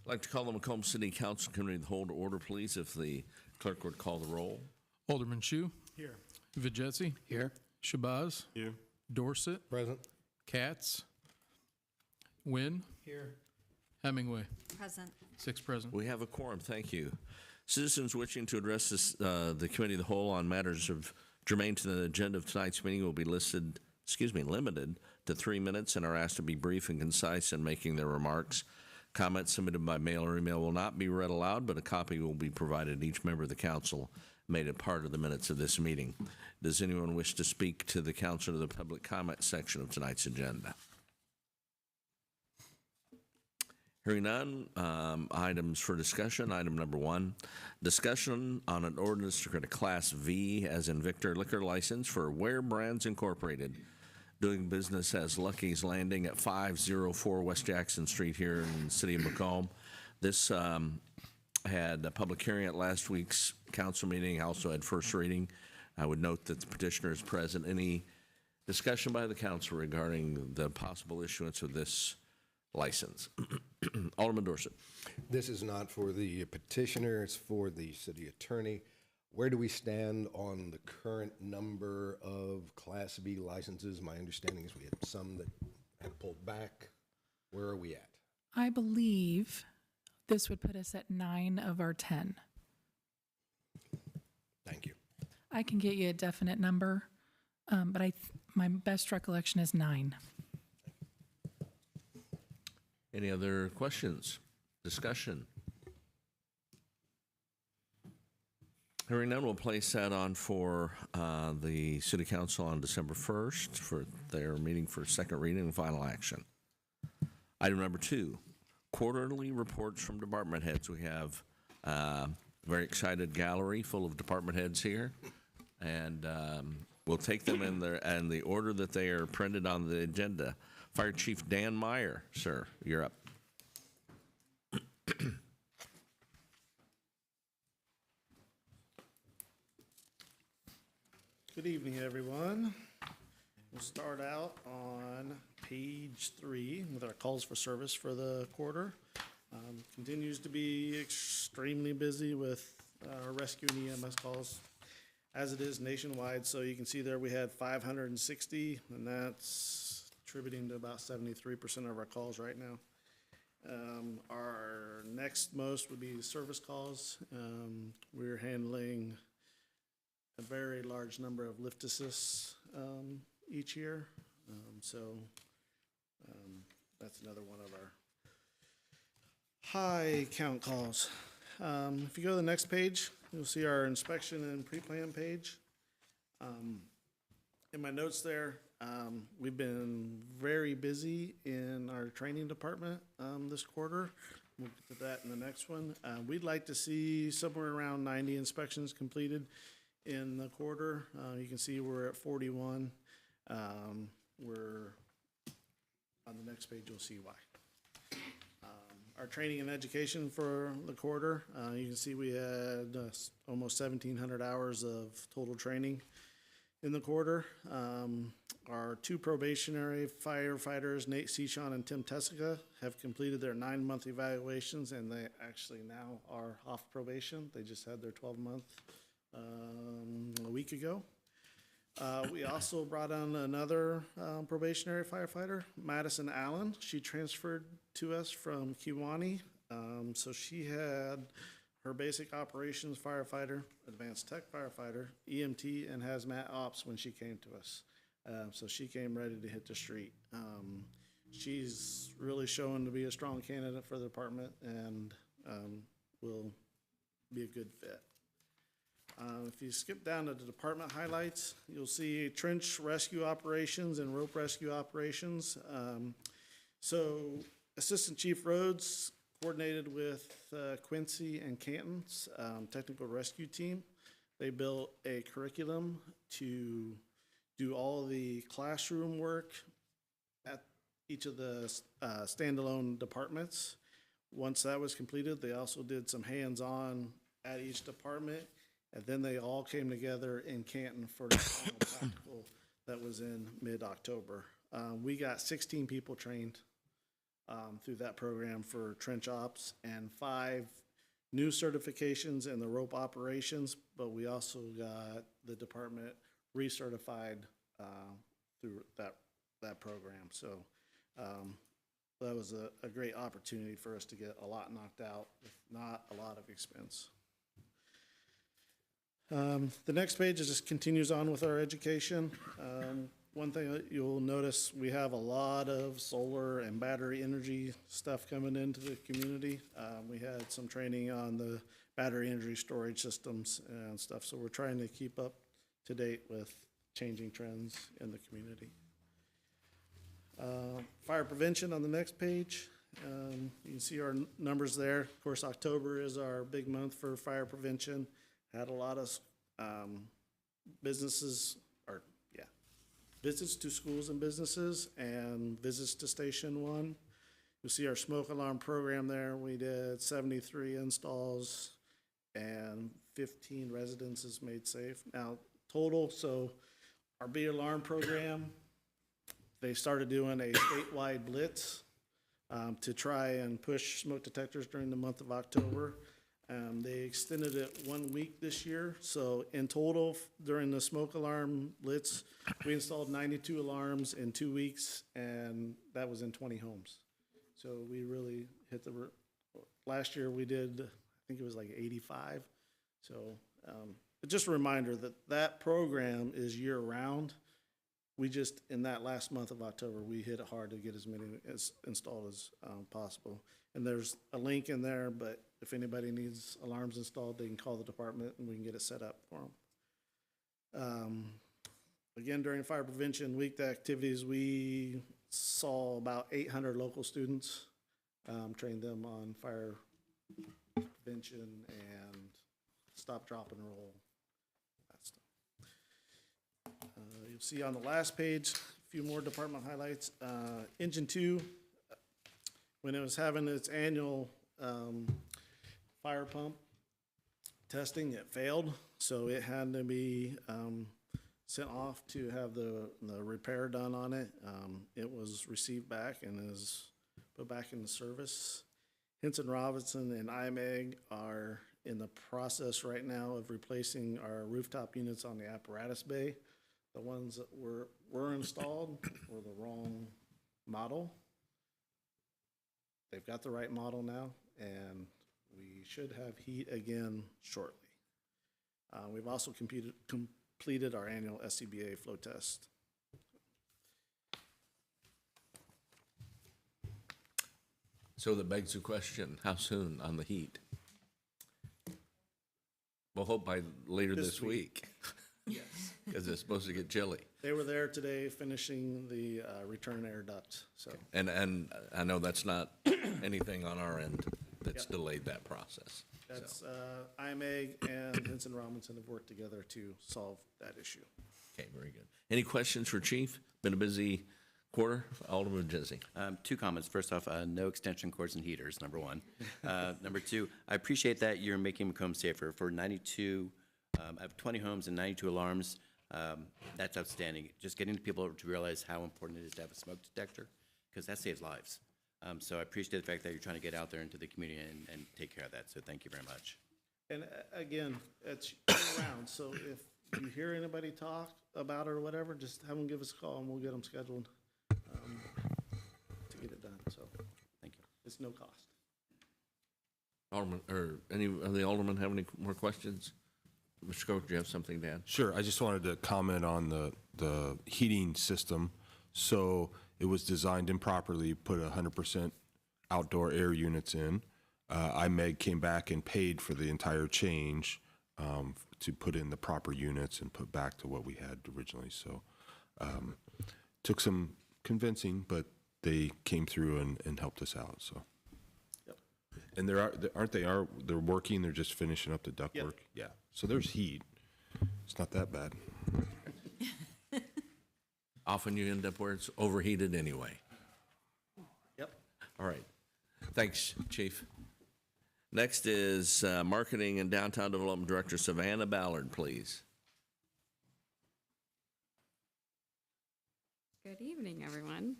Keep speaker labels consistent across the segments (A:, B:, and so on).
A: I'd like to call the Macomb City Council Committee to hold order, please, if the clerk would call the roll.
B: Alderman Shu.
C: Here.
B: Vijesi.
C: Here.
B: Shabazz.
C: Here.
B: Dorset.
C: Present.
B: Katz. Wynn.
C: Here.
B: Hemingway.
D: Present.
B: 6 present.
A: We have a quorum. Thank you. Citizens wishing to address the committee of the whole on matters of germane to the agenda of tonight's meeting will be limited to 3 minutes and are asked to be brief and concise in making their remarks. Comments submitted by mail or email will not be read aloud, but a copy will be provided to each member of the council, made a part of the minutes of this meeting. Does anyone wish to speak to the council or the public comment section of tonight's agenda? Hearing none, items for discussion. Item number 1, discussion on an ordinance to create a Class V, as in Victor, liquor license for Ware Brands Incorporated, doing business as Lucky's Landing at 504 West Jackson Street here in the city of Macomb. This had a public hearing at last week's council meeting, also had first reading. I would note that the petitioner is present. Any discussion by the council regarding the possible issuance of this license? Alderman Dorset.
E: This is not for the petitioner, it's for the city attorney. Where do we stand on the current number of Class B licenses? My understanding is we had some that had pulled back. Where are we at?
F: I believe this would put us at 9 of our 10.
E: Thank you.
F: I can get you a definite number, but my best recollection is 9.
A: Any other questions? Discussion? Hearing none, we'll place that on for the City Council on December 1st for their meeting for second reading and final action. Item number 2, quarterly reports from department heads. We have a very excited gallery full of department heads here, and we'll take them in the order that they are printed on the agenda. Fire Chief Dan Meyer, sir, you're up.
G: Good evening, everyone. We'll start out on page 3 with our calls for service for the quarter. Continues to be extremely busy with rescue and EMS calls, as it is nationwide. So you can see there we had 560, and that's contributing to about 73% of our calls right now. Our next most would be service calls. We're handling a very large number of lift assists each year. That's another one of our high count calls. If you go to the next page, you'll see our inspection and pre-plan page. In my notes there, we've been very busy in our training department this quarter. We'll get to that in the next one. We'd like to see somewhere around 90 inspections completed in the quarter. You can see we're at 41. We're on the next page, you'll see why. Our training and education for the quarter, you can see we had almost 1,700 hours of total training in the quarter. Our 2 probationary firefighters, Nate Sechon and Tim Tessica, have completed their 9-month evaluations, and they actually now are off probation. They just had their 12-month a week ago. We also brought on another probationary firefighter, Madison Allen. She transferred to us from Kiwani. So she had her basic operations firefighter, advanced tech firefighter, EMT, and hazmat ops when she came to us. So she came ready to hit the street. She's really shown to be a strong candidate for the department and will be a good fit. If you skip down to the department highlights, you'll see trench rescue operations and rope rescue operations. So Assistant Chief Rhodes coordinated with Quincy and Canton's technical rescue team. They built a curriculum to do all the classroom work at each of the standalone departments. Once that was completed, they also did some hands-on at each department, and then they all came together in Canton for the final practical that was in mid-October. We got 16 people trained through that program for trench ops, and 5 new certifications in the rope operations, but we also got the department recertified through that program. So that was a great opportunity for us to get a lot knocked out with not a lot of expense. The next page just continues on with our education. One thing that you'll notice, we have a lot of solar and battery energy stuff coming into the community. We had some training on the battery energy storage systems and stuff, so we're trying to keep up to date with changing trends in the community. Fire prevention on the next page. You can see our numbers there. Of course, October is our big month for fire prevention. Had a lot of visits to schools and businesses and visits to Station 1. You'll see our smoke alarm program there. We did 73 installs and 15 residences made safe. Now, total, so our bee alarm program, they started doing a statewide blitz to try and push smoke detectors during the month of October. They extended it 1 week this year. So in total, during the smoke alarm blitz, we installed 92 alarms in 2 weeks, and that was in 20 homes. So we really hit last year we did, I think it was like 85. So but just a reminder that that program is year round. We just, in that last month of October, we hit it hard to get as many installed as possible. And there's a link in there, but if anybody needs alarms installed, they can call the department and we can get it set up for them. Again, during Fire Prevention Week, the activities, we saw about 800 local students, trained them on fire prevention and stop, drop, and roll, that stuff. You'll see on the last page, a few more department highlights. Engine 2, when it was having its annual fire pump testing, it failed, so it had to be sent off to have the repair done on it. It was received back and is put back into service. Hinson Robinson and IMEG are in the process right now of replacing our rooftop units on the apparatus bay. The ones that were installed were the wrong model. They've got the right model now, and we should have heat again shortly. We've also completed our annual SCBA flow test.
A: So that begs the question, how soon on the heat? We'll hope by later this week.
G: Yes.
A: Because it's supposed to get chilly.
G: They were there today finishing the return air duct, so.
A: And I know that's not anything on our end that's
G: Yep.
A: delayed that process.
G: That's, IMEG and Hinson Robinson have worked together to solve that issue.
A: Okay, very good. Any questions for Chief? Been a busy quarter. Alderman Jesse.
C: 2 comments. First off, no extension cords and heaters, number 1. Number 2, I appreciate that you're making Macomb safer. For 92, I have 20 homes and 92 alarms. That's outstanding. Just getting people to realize how important it is to have a smoke detector, because that saves lives. So I appreciate the fact that you're trying to get out there into the community and take care of that. So thank you very much.
G: And again, it's year-round, so if you hear anybody talk about it or whatever, just have them give us a call and we'll get them scheduled to get it done, so.
C: Thank you.
G: It's no cost.
A: Alderman, or any of the aldermen have any more questions? Mr. Coker, do you have something to add?
D: Sure. I just wanted to comment on the heating system. So it was designed improperly, put 100% outdoor air units in. IMEG came back and paid for the entire change to put in the proper units and put back to what we had originally. So took some convincing, but they came through and helped us out. So.
G: Yep.
D: And they're working. They're just finishing up the ductwork.
G: Yep.
D: Yeah. So there's heat. It's not that bad.
A: Often you end up where it's overheated anyway.
G: Yep.
A: All right. Thanks, Chief. Next is Marketing and Downtown Development Director Savannah Ballard, please.
H: Good evening, everyone.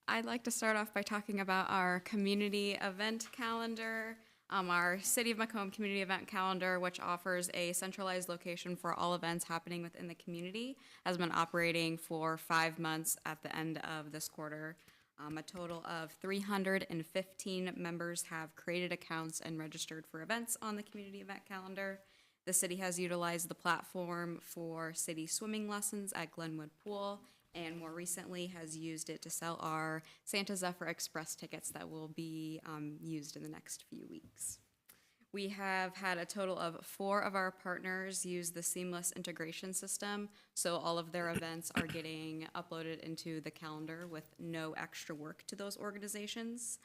H: I'd like to start off by talking about our community event calendar. Our City of Macomb community event calendar, which offers a centralized location for all events happening within the community, has been operating for 5 months at the end of this quarter. A total of 315 members have created accounts and registered for events on the community event calendar. The city has utilized the platform for city swimming lessons at Glenwood Pool, and more recently has used it to sell our Santa Zephyr Express tickets that will be used in the next few weeks. We have had a total of 4 of our partners use the seamless integration system, so all of their events are getting uploaded into the calendar with no extra work to those organizations.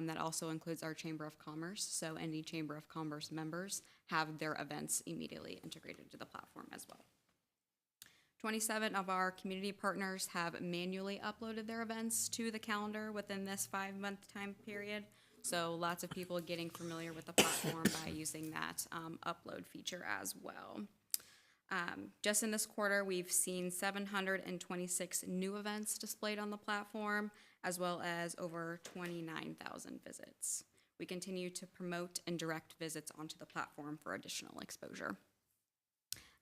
H: That also includes our Chamber of Commerce, so any Chamber of Commerce members have their events immediately integrated to the platform as well. 27 of our community partners have manually uploaded their events to the calendar within this 5-month time period. So lots of people getting familiar with the platform by using that upload feature as well. Just in this quarter, we've seen 726 new events displayed on the platform, as well as over 29,000 visits. We continue to promote and direct visits onto the platform for additional exposure.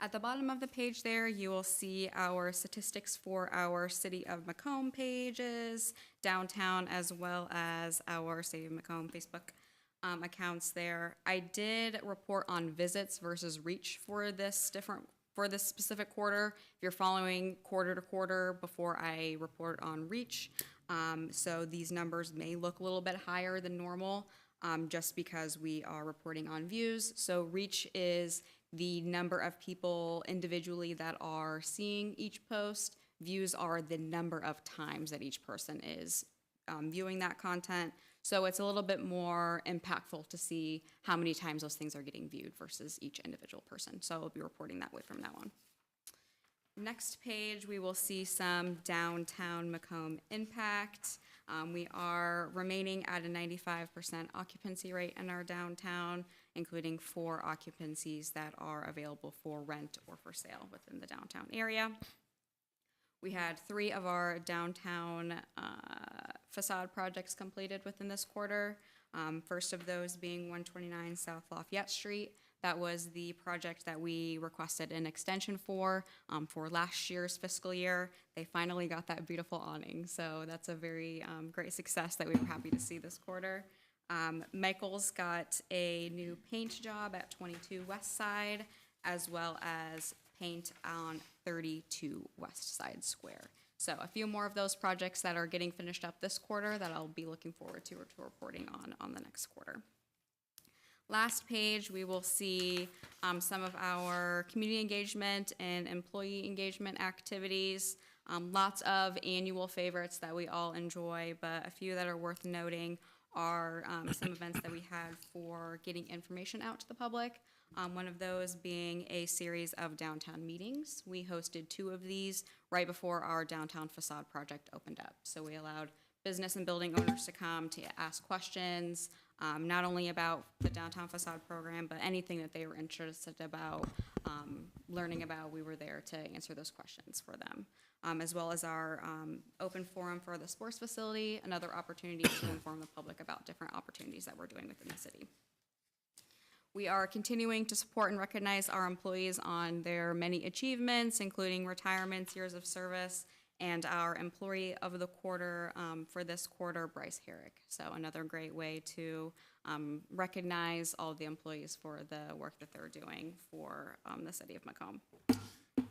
H: At the bottom of the page there, you will see our statistics for our City of Macomb pages, downtown, as well as our City of Macomb Facebook accounts there. I did report on visits versus reach for this specific quarter. If you're following quarter to quarter before I report on reach, so these numbers may look a little bit higher than normal, just because we are reporting on views. So reach is the number of people individually that are seeing each post. Views are the number of times that each person is viewing that content. So it's a little bit more impactful to see how many times those things are getting viewed versus each individual person. So I'll be reporting that way from now on. Next page, we will see some downtown Macomb impact. We are remaining at a 95% occupancy rate in our downtown, including 4 occupancies that are available for rent or for sale within the downtown area. We had 3 of our downtown facade projects completed within this quarter. First of those being 129 South Lafayette Street. That was the project that we requested an extension for last year's fiscal year. They finally got that beautiful awning, so that's a very great success that we were happy to see this quarter. Michael's got a new paint job at 22 West Side, as well as paint on 32 West Side Square. So a few more of those projects that are getting finished up this quarter that I'll be looking forward to reporting on the next quarter. Last page, we will see some of our community engagement and employee engagement activities. Lots of annual favorites that we all enjoy, but a few that are worth noting are some events that we had for getting information out to the public. One of those being a series of downtown meetings. We hosted 2 of these right before our downtown facade project opened up. So we allowed business and building owners to come to ask questions, not only about the downtown facade program, but anything that they were interested about learning about. We were there to answer those questions for them, as well as our open forum for the sports facility, another opportunity to inform the public about different opportunities that we're doing within the city. We are continuing to support and recognize our employees on their many achievements, including retirements, years of service, and our employee of the quarter for this quarter, Bryce Herrick. So another great way to recognize all of the employees for the work that they're doing for the City of Macomb.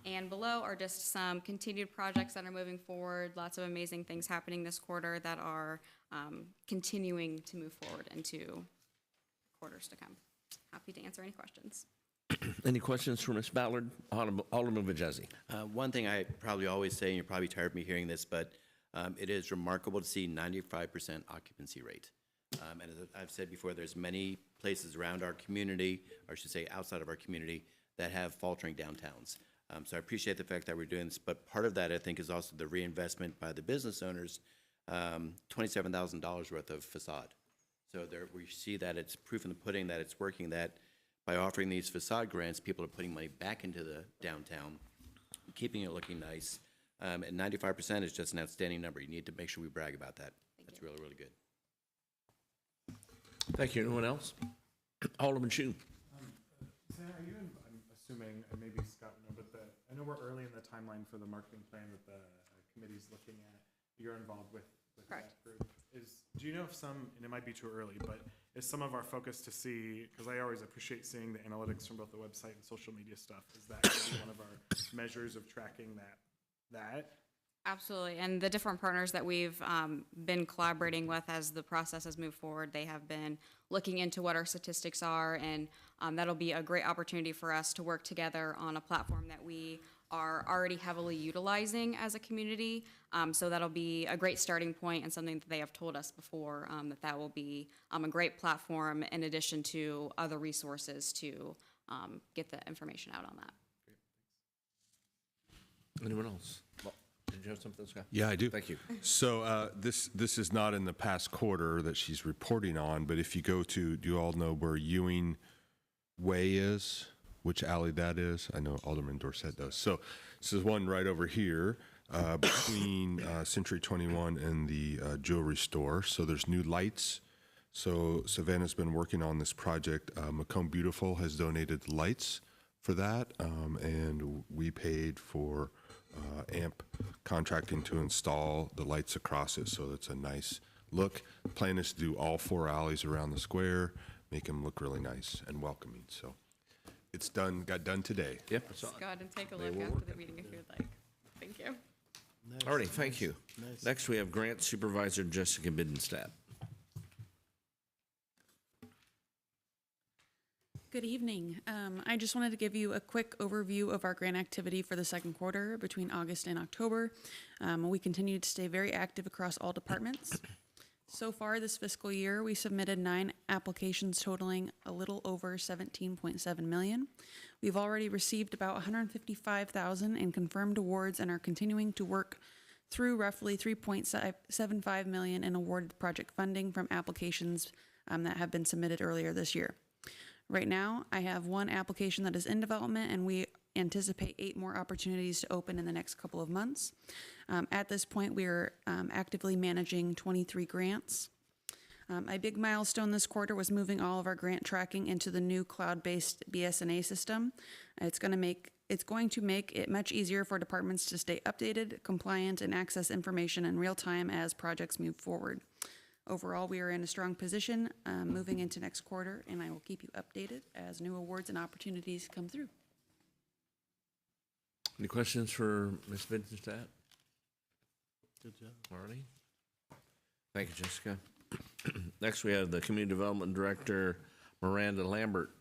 H: And below are just some continued projects that are moving forward, lots of amazing things happening this quarter that are continuing to move forward into quarters to come. Happy to answer any questions.
A: Any questions for Ms. Ballard? Alderman Vajezzi.
C: One thing I probably always say, and you're probably tired of me hearing this, but it is remarkable to see 95% occupancy rate. And as I've said before, there's many places around our community, or I should say outside of our community, that have faltering downtowns. So I appreciate the fact that we're doing this, but part of that, I think, is also the reinvestment by the business owners, $27,000 worth of facade. So there, we see that it's proof in the pudding that it's working, that by offering these facade grants, people are putting money back into the downtown, keeping it looking nice. And 95% is just an outstanding number. You need to make sure we brag about that. That's really, really good.
A: Thank you. Anyone else? Alderman Shue.
I: Sam, are you, I'm assuming, and maybe Scott would know, but I know we're early in the timeline for the marketing plan that the committee's looking at. You're involved with
H: Correct.
I: that group. Do you know if some, and it might be too early, but is some of our focus to see, because I always appreciate seeing the analytics from both the website and social media stuff, is that gonna be one of our measures of tracking that?
H: Absolutely, and the different partners that we've been collaborating with as the process has moved forward, they have been looking into what our statistics are, and that'll be a great opportunity for us to work together on a platform that we are already heavily utilizing as a community. So that'll be a great starting point and something that they have told us before, that will be a great platform in addition to other resources to get the information out on that.
A: Anyone else? Well, did you have something, Scott?
D: Yeah, I do.
A: Thank you.
D: So this is not in the past quarter that she's reporting on, but if you go to, do you all know where Ewing Way is? Which alley that is? I know Alderman Dorsett does. So this is one right over here between Century 21 and the jewelry store. So there's new lights. So Savannah's been working on this project. Macomb Beautiful has donated lights for that, and we paid for AMP contracting to install the lights across it, so it's a nice look. The plan is to do all 4 alleys around the square, make them look really nice and welcoming. So it's done, got done today.
A: Yep. I saw it.
H: Go ahead and take a look after the meeting if you'd like. Thank you.
A: All right, thank you. Next, we have Grant Supervisor Jessica Bidenstadt.
J: Good evening. I just wanted to give you a quick overview of our grant activity for the second quarter between August and October. We continue to stay very active across all departments. So far this fiscal year, we submitted 9 applications totaling a little over $17.7 million. We've already received about $155,000 in confirmed awards and are continuing to work through roughly $3.75 million in awarded project funding from applications that have been submitted earlier this year. Right now, I have 1 application that is in development, and we anticipate 8 more opportunities to open in the next couple of months. At this point, we are actively managing 23 grants. A big milestone this quarter was moving all of our grant tracking into the new cloud-based BSNA system. It's going to make it much easier for departments to stay updated, compliant, and access information in real time as projects move forward. Overall, we are in a strong position moving into next quarter, and I will keep you updated as new awards and opportunities come through.
A: Any questions for Ms. Bidenstadt?
G: Good job.
A: All righty. Thank you, Jessica. Next, we have the Community Development Director, Miranda Lambert.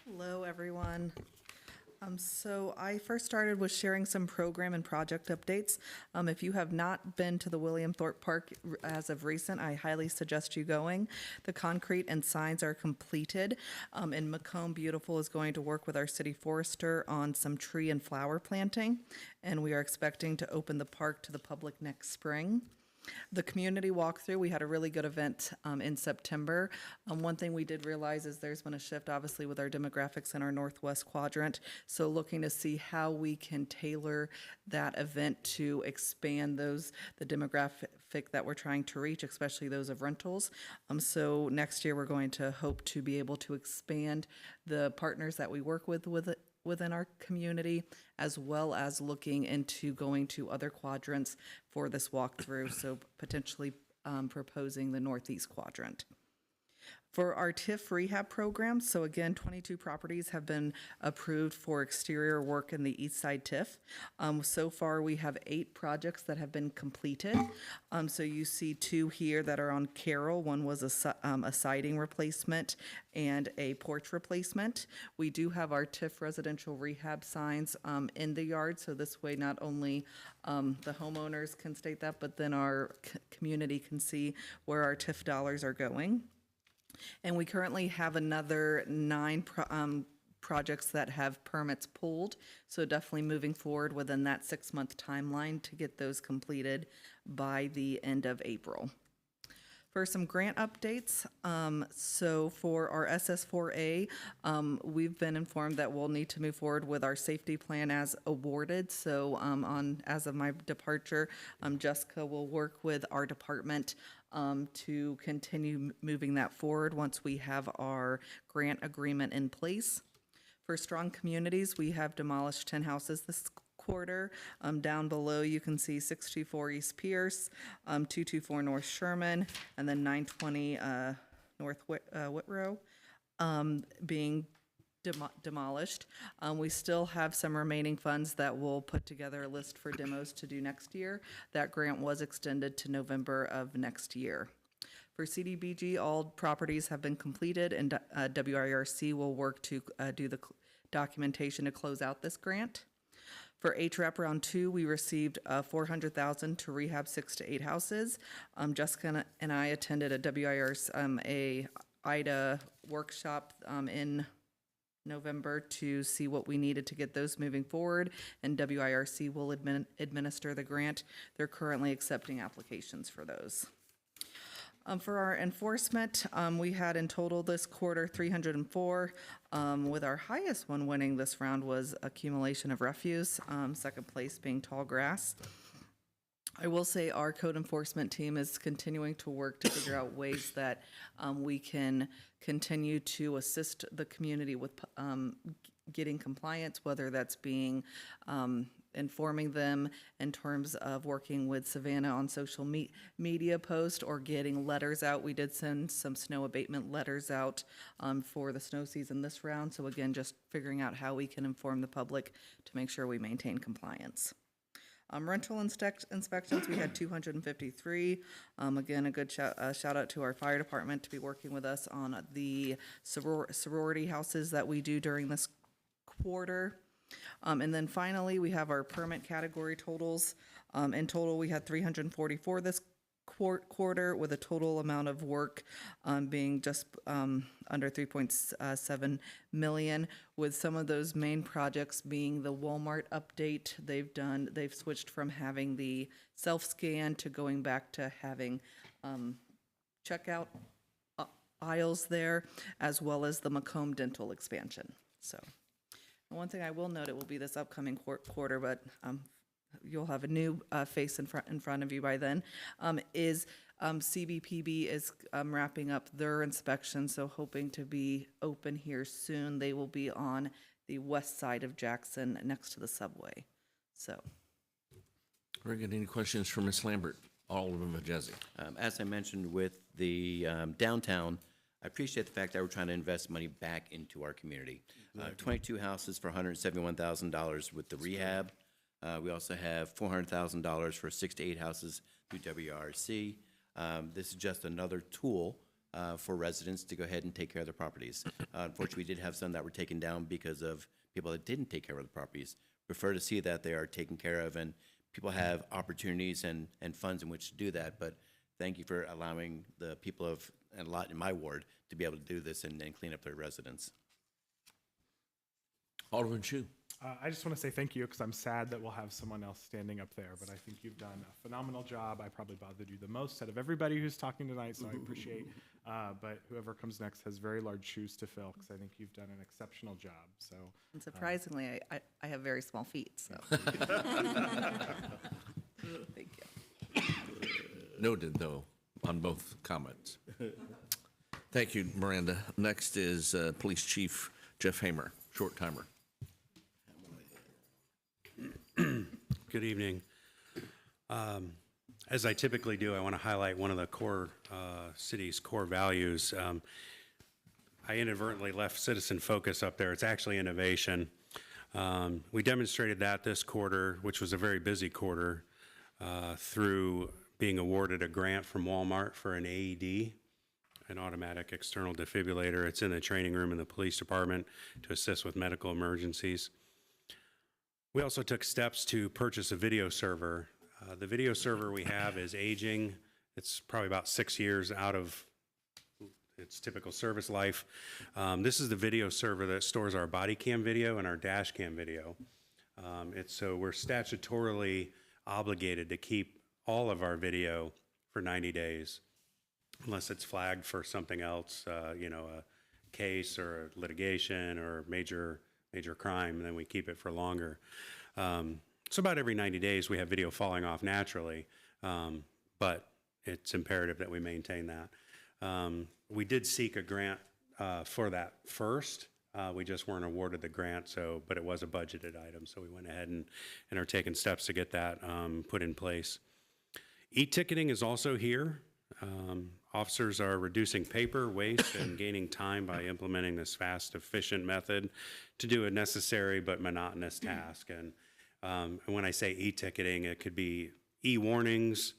K: Hello, everyone. So I first started with sharing some program and project updates. If you have not been to the William Thorpe Park as of recent, I highly suggest you going. The concrete and signs are completed, and Macomb Beautiful is going to work with our city forester on some tree and flower planting, and we are expecting to open the park to the public next spring. The community walkthrough, we had a really good event in September. One thing we did realize is there's been a shift, obviously, with our demographics in our northwest quadrant. So looking to see how we can tailor that event to expand the demographic that we're trying to reach, especially those of rentals. So next year, we're going to hope to be able to expand the partners that we work within our community, as well as looking into going to other quadrants for this walkthrough, so potentially proposing the northeast quadrant. For our TIF rehab program, so again, 22 properties have been approved for exterior work in the east side TIF. So far, we have 8 projects that have been completed. So you see 2 here that are on Carroll. One was a siding replacement and a porch replacement. We do have our TIF residential rehab signs in the yard, so this way not only the homeowners can state that, but then our community can see where our TIF dollars are going. And we currently have another 9 projects that have permits pulled, so definitely moving forward within that 6-month timeline to get those completed by the end of April. For some grant updates, so for our SS4A, we've been informed that we'll need to move forward with our safety plan as awarded. So as of my departure, Jessica will work with our department to continue moving that forward once we have our grant agreement in place. For strong communities, we have demolished 10 houses this quarter. Down below, you can see 624 East Pierce, 224 North Sherman, and then 920 North Whitrow being demolished. We still have some remaining funds that we'll put together a list for demos to do next year. That grant was extended to November of next year. For CDBG, all properties have been completed, and WIRC will work to do the documentation to close out this grant. For HRAP Round 2, we received $400,000 to rehab 6 to 8 houses. Jessica and I attended a WIRC IDA workshop in November to see what we needed to get those moving forward, and WIRC will administer the grant. They're currently accepting applications for those. For our enforcement, we had in total this quarter 304, with our highest one winning this round was accumulation of refuse, second place being tall grass. I will say our code enforcement team is continuing to work to figure out ways that we can continue to assist the community with getting compliance, whether that's being informing them in terms of working with Savannah on social media posts or getting letters out. We did send some snow abatement letters out for the snow season this round. So again, just figuring out how we can inform the public to make sure we maintain compliance. Rental inspections, we had 253. Again, a good shout out to our fire department to be working with us on the sorority houses that we do during this quarter. And then finally, we have our permit category totals. In total, we had 344 this quarter, with a total amount of work being just under 3.7 million, with some of those main projects being the Walmart update. They've switched from having the self-scan to going back to having checkout aisles there, as well as the Macomb dental expansion. So one thing I will note, it will be this upcoming quarter, but you'll have a new face in front of you by then, is CBPB is wrapping up their inspection, so hoping to be open here soon. They will be on the west side of Jackson next to the subway. So.
A: Very good. Any questions for Ms. Lambert? All of them are Jesse.
C: As I mentioned with the downtown, I appreciate the fact that we're trying to invest money back into our community. 22 houses for $171,000 with the rehab. We also have $400,000 for 6 to 8 houses through WRC. This is just another tool for residents to go ahead and take care of their properties. Unfortunately, we did have some that were taken down because of people that didn't take care of the properties. Prefer to see that they are taken care of and people have opportunities and funds in which to do that. But thank you for allowing the people of, and a lot in my ward, to be able to do this and clean up their residents.
A: Alderman Chu.
I: I just want to say thank you because I'm sad that we'll have someone else standing up there, but I think you've done a phenomenal job. I probably bothered you the most out of everybody who's talking tonight, so I appreciate. But whoever comes next has very large shoes to fill because I think you've done an exceptional job. So,
K: and surprisingly, I have very small feet. So, thank you.
A: Noted, though, on both comments. Thank you, Miranda. Next is Police Chief Jeff Hamer, short timer.
L: Good evening. As I typically do, I want to highlight one of the core city's core values. I inadvertently left citizen focus up there. It's actually innovation. We demonstrated that this quarter, which was a very busy quarter, through being awarded a grant from Walmart for an AED, an automatic external defibrillator. It's in the training room in the police department to assist with medical emergencies. We also took steps to purchase a video server. The video server we have is aging. It's probably about 6 years out of its typical service life. This is the video server that stores our body cam video and our dash cam video. So we're statutorily obligated to keep all of our video for 90 days. unless it's flagged for something else, you know, a case or litigation or major crime, and then we keep it for longer. So about every 90 days, we have video falling off naturally, but it's imperative that we maintain that. We did seek a grant for that first. We just weren't awarded the grant, but it was a budgeted item, so we went ahead and are taking steps to get that put in place. E-ticketing is also here. Officers are reducing paper waste and gaining time by implementing this fast, efficient method to do a necessary but monotonous task. And when I say e-ticketing, it could be e-warnings,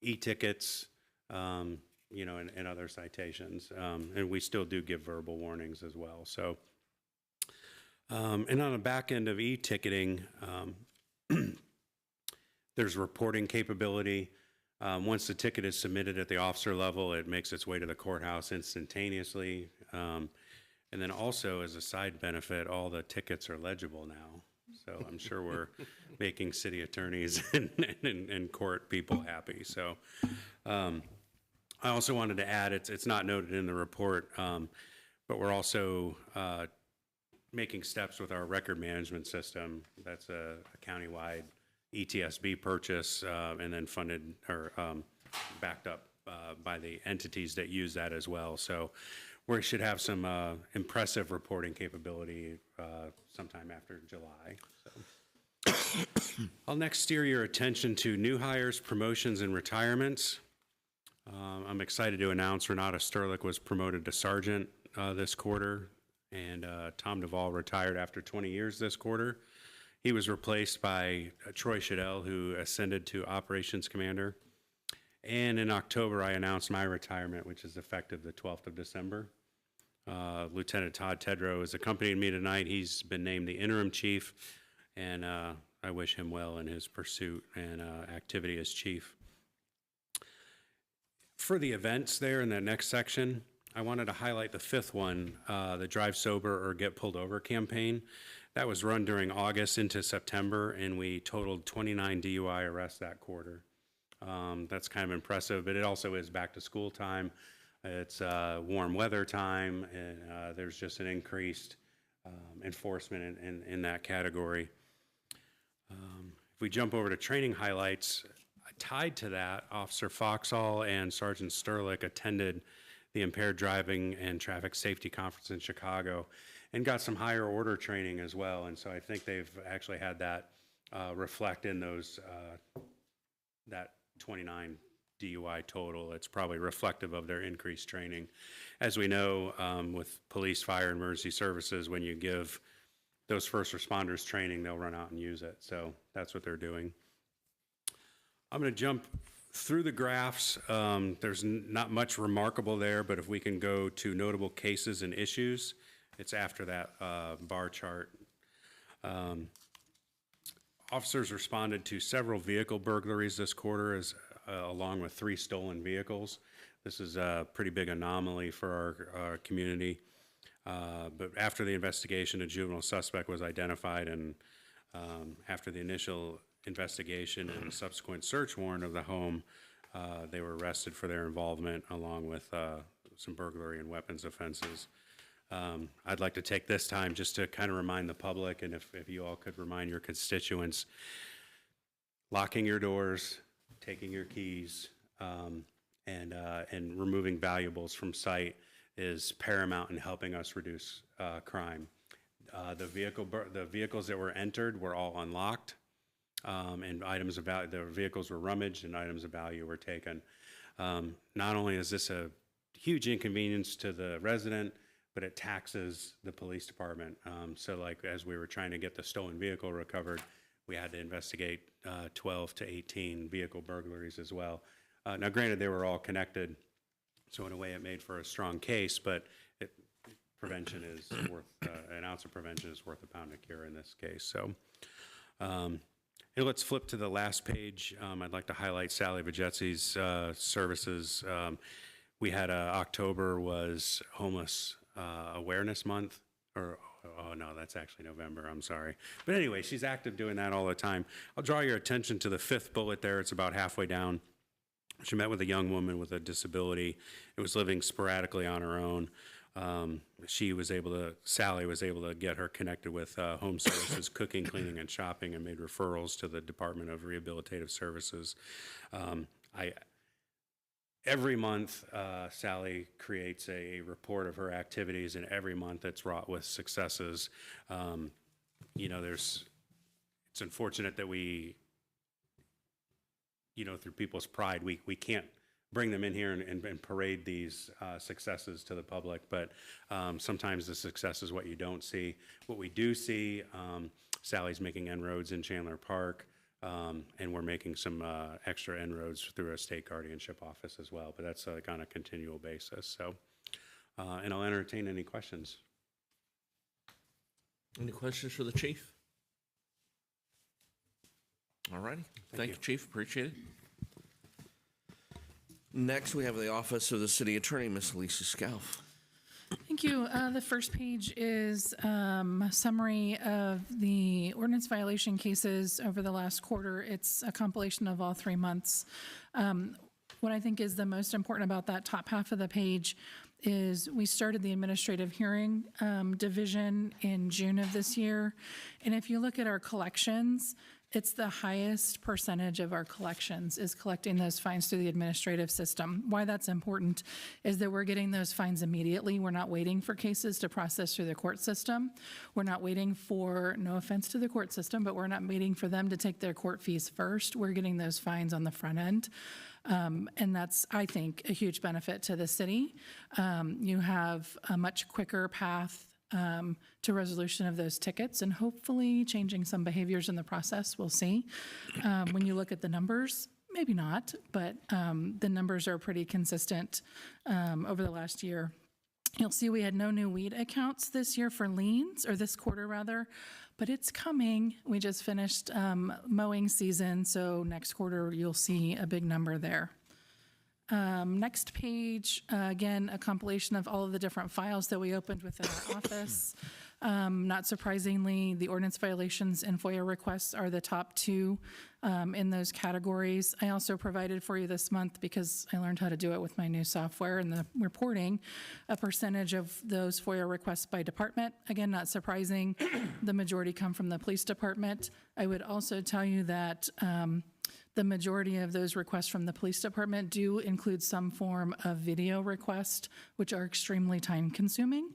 L: e-tickets, you know, and other citations. And we still do give verbal warnings as well. So, and on the back end of e-ticketing, there's reporting capability. Once the ticket is submitted at the officer level, it makes its way to the courthouse instantaneously. And then also, as a side benefit, all the tickets are legible now. So I'm sure we're making city attorneys and court people happy. So I also wanted to add, it's not noted in the report, but we're also making steps with our record management system. That's a countywide ETSB purchase, and then funded or backed up by the entities that use that as well. So we should have some impressive reporting capability sometime after July. So. I'll next steer your attention to new hires, promotions, and retirements. I'm excited to announce Renata Sterlick was promoted to sergeant this quarter, and Tom Duvall retired after 20 years this quarter. He was replaced by Troy Shadell, who ascended to operations commander. And in October, I announced my retirement, which is effective the 12th of December. Lieutenant Todd Tedrow is accompanying me tonight. He's been named the interim chief, and I wish him well in his pursuit and activity as chief. For the events there in the next section, I wanted to highlight the fifth one, the Drive Sober or Get Pulled Over campaign. That was run during August into September, and we totaled 29 DUI arrests that quarter. That's kind of impressive, but it also is back to school time. It's warm weather time, and there's just an increased enforcement in that category. If we jump over to training highlights, tied to that, Officer Foxall and Sergeant Sterlick attended the Impaired Driving and Traffic Safety Conference in Chicago and got some higher order training as well. And so I think they've actually had that reflect in those, that 29 DUI total. It's probably reflective of their increased training. As we know, with police, fire, and emergency services, when you give those first responders training, they'll run out and use it. So that's what they're doing. I'm going to jump through the graphs. There's not much remarkable there, but if we can go to notable cases and issues, it's after that bar chart. Officers responded to several vehicle burglaries this quarter, along with 3 stolen vehicles. This is a pretty big anomaly for our community. But after the investigation, a juvenile suspect was identified, and after the initial investigation and subsequent search warrant of the home, they were arrested for their involvement, along with some burglary and weapons offenses. I'd like to take this time just to kind of remind the public, and if you all could remind your constituents, locking your doors, taking your keys, and removing valuables from site is paramount in helping us reduce crime. The vehicles that were entered were all unlocked, and items of value, the vehicles were rummaged and items of value were taken. Not only is this a huge inconvenience to the resident, but it taxes the police department. So like as we were trying to get the stolen vehicle recovered, we had to investigate 12 to 18 vehicle burglaries as well. Now granted, they were all connected, so in a way it made for a strong case, but prevention is worth, an ounce of prevention is worth a pound of cure in this case. So let's flip to the last page. I'd like to highlight Sally Vajetzi's services. We had October was Homeless Awareness Month, or oh no, that's actually November, I'm sorry. But anyway, she's active doing that all the time. I'll draw your attention to the 5th bullet there. It's about halfway down. She met with a young woman with a disability and was living sporadically on her own. Sally was able to get her connected with home services, cooking, cleaning, and shopping, and made referrals to the Department of Rehabilitative Services. Every month, Sally creates a report of her activities, and every month it's wrought with successes. It's unfortunate that we, through people's pride, we can't bring them in here and parade these successes to the public, but sometimes the success is what you don't see. What we do see, Sally's making inroads in Chandler Park, and we're making some extra inroads through a state guardianship office as well, but that's like on a continual basis. So, and I'll entertain any questions.
A: Any questions for the chief? All righty. Thank you, Chief. Appreciate it. Next, we have the Office of the City Attorney, Ms. Lisa Scalf.
F: Thank you. The first page is a summary of the ordinance violation cases over the last quarter. It's a compilation of all 3 months. What I think is the most important about that top half of the page is we started the administrative hearing division in June of this year. And if you look at our collections, it's the highest percentage of our collections is collecting those fines through the administrative system. Why that's important is that we're getting those fines immediately. We're not waiting for cases to process through the court system. We're not waiting for, no offense to the court system, but we're not waiting for them to take their court fees first. We're getting those fines on the front end. And that's, I think, a huge benefit to the city. You have a much quicker path to resolution of those tickets and hopefully changing some behaviors in the process. We'll see. When you look at the numbers, maybe not, but the numbers are pretty consistent over the last year. You'll see we had no new weed accounts this year for liens, or this quarter rather, but it's coming. We just finished mowing season, so next quarter you'll see a big number there. Next page, again, a compilation of all of the different files that we opened within our office. Not surprisingly, the ordinance violations and FOIA requests are the top two in those categories. I also provided for you this month, because I learned how to do it with my new software and the reporting, a percentage of those FOIA requests by department. Again, not surprising, the majority come from the police department. I would also tell you that the majority of those requests from the police department do include some form of video request, which are extremely time consuming.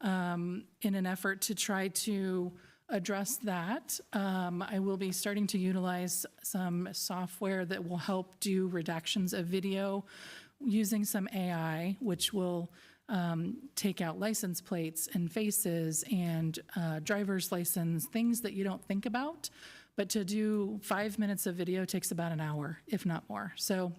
F: In an effort to try to address that, I will be starting to utilize some software that will help do redactions of video using some AI, which will take out license plates and faces and driver's license, things that you don't think about. But to do 5 minutes of video takes about an hour, if not more. So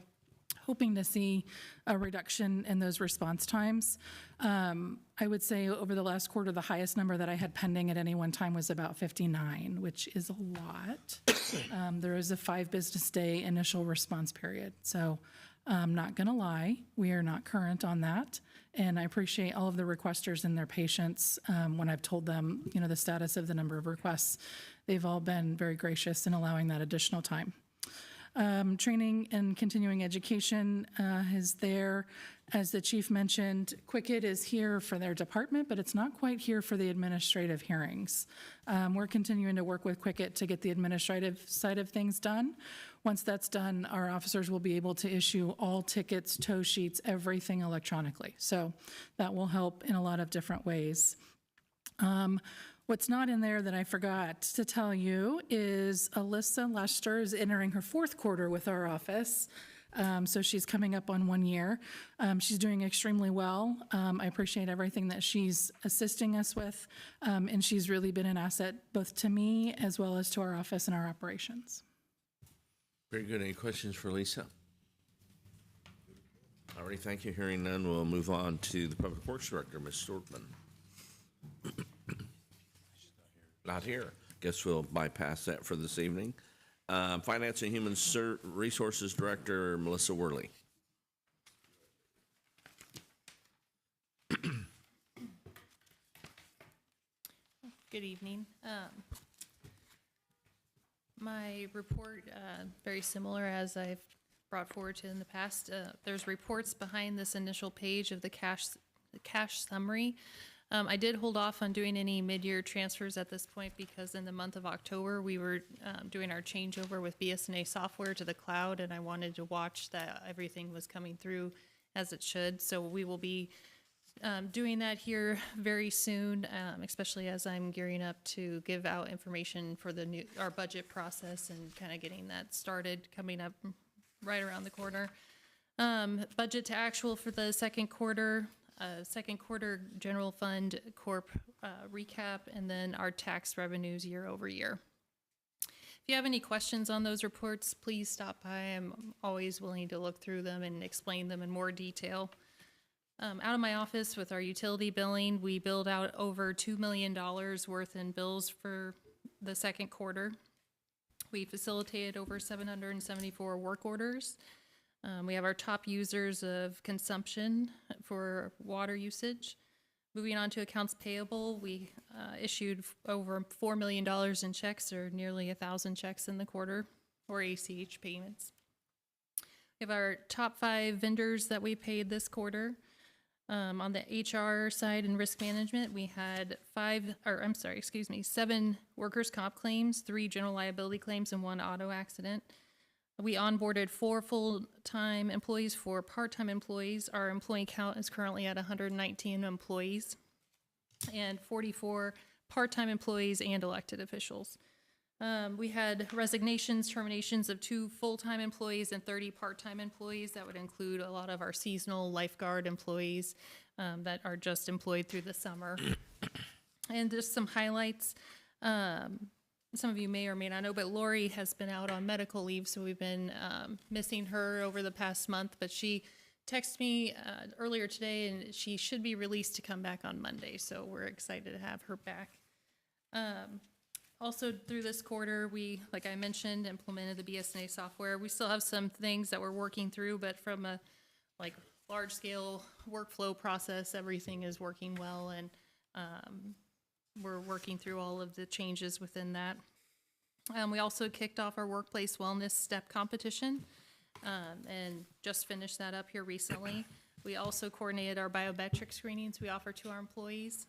F: hoping to see a reduction in those response times. I would say over the last quarter, the highest number that I had pending at any one time was about 59, which is a lot. There is a 5 business day initial response period. So I'm not going to lie, we are not current on that. And I appreciate all of the requesters and their patience when I've told them, the status of the number of requests. They've all been very gracious in allowing that additional time. Training and continuing education is there. As the chief mentioned, Quicket is here for their department, but it's not quite here for the administrative hearings. We're continuing to work with Quicket to get the administrative side of things done. Once that's done, our officers will be able to issue all tickets, tow sheets, everything electronically. So that will help in a lot of different ways. What's not in there that I forgot to tell you is Alyssa Lester is entering her 4th quarter with our office. So she's coming up on 1 year. She's doing extremely well. I appreciate everything that she's assisting us with. And she's really been an asset both to me as well as to our office and our operations.
A: Very good. Any questions for Lisa? All right, thank you. Hearing none, we'll move on to the Public Works Director, Ms. Stortman. Not here. Guess we'll bypass that for this evening. Finance and Human Resources Director, Melissa Worley.
M: Good evening. My report, very similar as I've brought forward to in the past. There's reports behind this initial page of the cash summary. I did hold off on doing any mid-year transfers at this point because in the month of October, we were doing our changeover with BSNA software to the cloud, and I wanted to watch that everything was coming through as it should. So we will be doing that here very soon, especially as I'm gearing up to give out information for our budget process and kind of getting that started coming up right around the corner. Budget to actual for the second quarter general fund corp recap, and then our tax revenues year over year. If you have any questions on those reports, please stop by. I'm always willing to look through them and explain them in more detail. Out of my office with our utility billing, we billed out over $2 million worth in bills for the second quarter. We facilitated over 774 work orders. We have our top users of consumption for water usage. Moving on to accounts payable, we issued over $4 million in checks, or nearly 1,000 checks in the quarter, or ACH payments. We have our top 5 vendors that we paid this quarter. On the HR side and risk management, we had 7 workers' comp claims, 3 general liability claims, and 1 auto accident. We onboarded 4 full-time employees, 4 part-time employees. Our employee count is currently at 119 employees, and 44 part-time employees and elected officials. We had resignations, terminations of 2 full-time employees and 30 part-time employees. That would include a lot of our seasonal lifeguard employees that are just employed through the summer. And just some highlights. Some of you may or may not know, but Lori has been out on medical leave, so we've been missing her over the past month. But she texted me earlier today, and she should be released to come back on Monday, so we're excited to have her back. Also, through this quarter, we, like I mentioned, implemented the BSNA software. We still have some things that we're working through, but from a large-scale workflow process, everything is working well, and we're working through all of the changes within that. We also kicked off our workplace wellness step competition and just finished that up here recently. We also coordinated our biometric screenings we offer to our employees.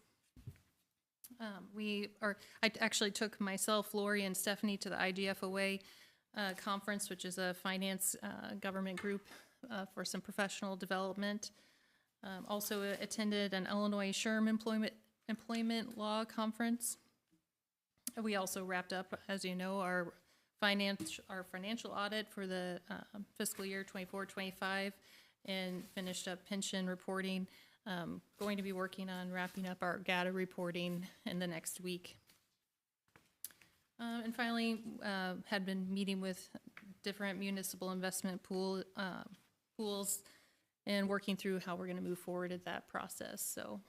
M: I actually took myself, Lori, and Stephanie to the IGFOA conference, which is a finance government group for some professional development. Also attended an Illinois SHRM employment law conference. We also wrapped up, as you know, our financial audit for the fiscal year 24-25 and finished up pension reporting. Going to be working on wrapping up our GATA reporting in the next week. And finally, had been meeting with different municipal investment pools and working through how we're going to move forward at that process. So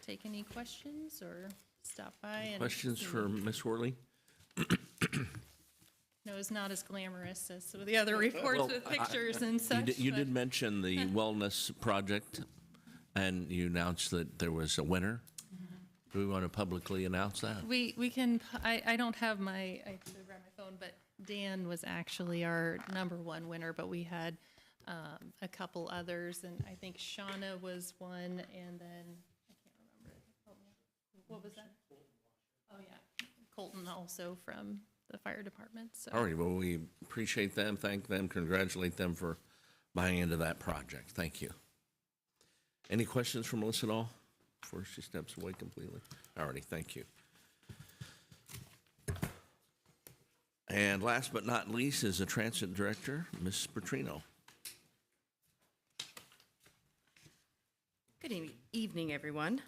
M: take any questions or stop by. And
A: Questions for Ms. Worley?
M: No, it's not as glamorous as some of the other reports with pictures and such.
A: You did mention the wellness project, and you announced that there was a winner. Do we want to publicly announce that?
M: We can, I don't have I have to grab my phone, but Dan was actually our #1 winner, but we had a couple others, and I think Shauna was one, and then, I can't remember. What was that? Oh, yeah, Colton also from the fire department. So.
A: All right, well, we appreciate them, thank them, congratulate them for buying into that project. Thank you. Any questions from Melissa at all before she steps away completely? All righty, thank you. And last but not least is the Transit Director, Ms. Petrino.
N: Good evening, everyone.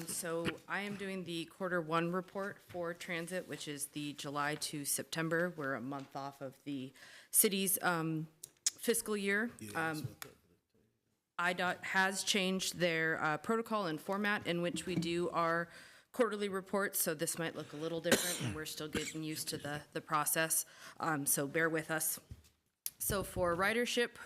N: So I am doing the Q1 report for transit, which is the July to September. We're a month off of the city's fiscal year. IDOT has changed their protocol and format in which we do our quarterly reports, so this might look a little different, and we're still getting used to the process, so bear with us. So for ridership,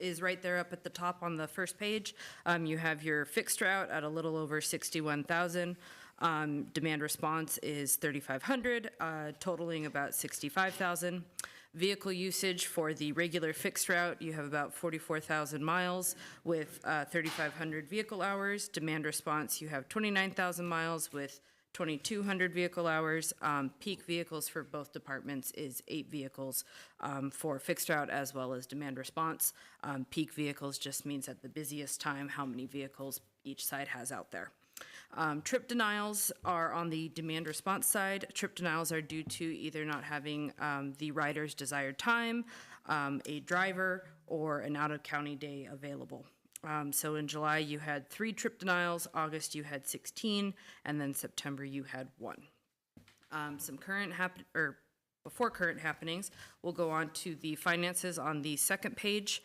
N: is right there up at the top on the first page. You have your fixed route at a little over 61,000. Demand response is 3,500, totaling about 65,000. Vehicle usage for the regular fixed route, you have about 44,000 miles with 3,500 vehicle hours. Demand response, you have 29,000 miles with 2,200 vehicle hours. Peak vehicles for both departments is 8 vehicles for fixed route as well as demand response. Peak vehicles just means at the busiest time how many vehicles each side has out there. Trip denials are on the demand response side. Trip denials are due to either not having the rider's desired time, a driver, or an out-of-county day available. So in July, you had 3 trip denials, August, you had 16, and then September, you had 1. Some before current happenings, we'll go on to the finances on the second page.